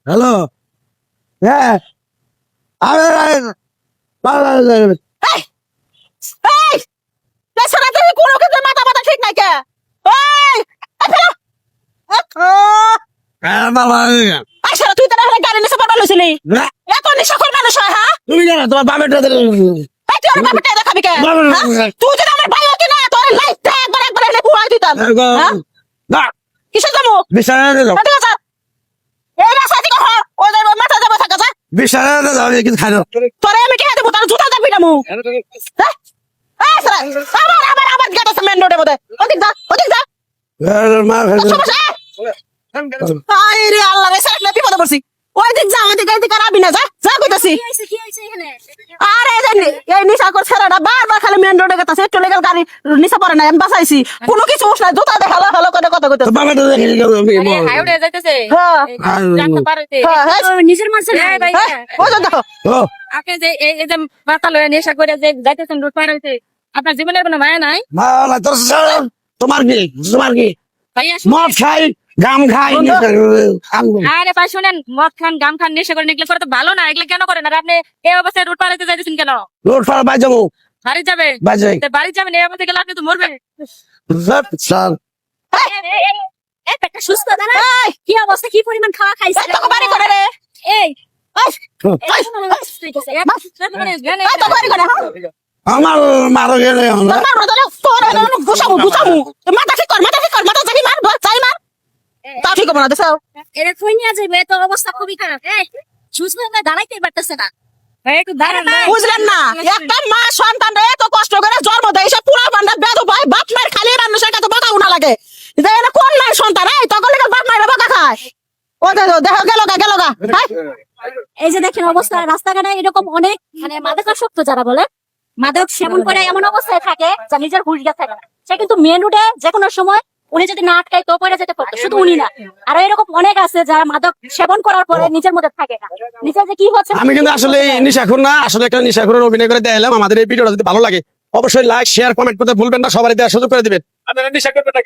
hello হ্যাঁ তুমি জানো তোমার বাপেরটা বিশাল কিন্তু খাই বিপদে পড়ছি ওই দিক যা ওদিকে এদিকে আর আবি না যা যা কইতাছি আরে জানি এই নিশা কর ছেড়াটা বারবার খালি মেন রোডে গেতাছে চলে গেল গাড়ি নিশা পড়ে না আমি বাঁচাইছি কোনো কিছু উস না জুতা দেখালো হলো করে কথা কইতাছে বাবাটা দেখে হাইওয়ে যাইতেছে হ্যাঁ জানতে পারতে নিজের মানুষের ভাই ও দেখো আপনি যে এই যে মাথা লয়ে নেশা করে যে যাইতেছেন রোড পার হইতে আপনার জীবনের কোনো মায়া নাই মালা তোর তোমার কি ভাইয়া মদ খাই গাম খাই আরে ভাই শুনেন মদ খান গাম খান নেশা করে এগুলো করে তো ভালো না এগুলো কেন করেন আর আপনি এই অবস্থায় রোড পার হইতে যাইতেছেন কেন রোড পার বাই যাবো বাড়ি যাবে বাজে বাড়ি যাবেন এই অবস্থায় গেলে আপনি তো মরবেন স্যার একটা সুস্থ দাঁড়া কি অবস্থা কি পরিমাণ খাওয়া খাইছে তো বাড়ি করে রে এই আমার মারো গেলে মাথা ঠিক কর মাথা জানি মার চাই মার তা ঠিক হবে না দেখাও এরে কই নিয়ে যাইবে তো অবস্থা খুবই খারাপ সুস্থ হয়ে দাঁড়াইতে পারতেছে না একটু দাঁড়ান না বুঝলেন না একটা মা সন্তান এত কষ্ট করে জন্ম দেয় সে পুরা বান্ধব বেদ ভাই বাপ মায়ের খালি মানুষের কাছে বকা উনা লাগে যে এরা কোন নাই সন্তান এই তখন বাপ মায়ের বকা খায় ও দেখো গেল গা এই যে দেখেন অবস্থা রাস্তাঘাটে এরকম অনেক মানে মাদকাসক্ত যারা বলে মাদক সেবন করে এমন অবস্থায় থাকে যা নিজের হুঁশ থাকে না সে কিন্তু মেন রোডে যে কোনো সময় উনি যদি না আটকায় তো পড়ে যেতে পারতো শুধু উনি না আর এরকম অনেক আছে যারা মাদক সেবন করার পরে নিজের মধ্যে থাকে না নিজে যে কি হচ্ছে আমি কিন্তু আসলে নিশাখোর না আসলে একটা নিশাখোরের অভিনয় করে দেখালাম আমাদের এই ভিডিওটা যদি ভালো লাগে অবশ্যই লাইক শেয়ার কমেন্ট করতে ভুলবেন না সবাই দেওয়ার সুযোগ করে দিবেন আপনারা নিশা করবেন না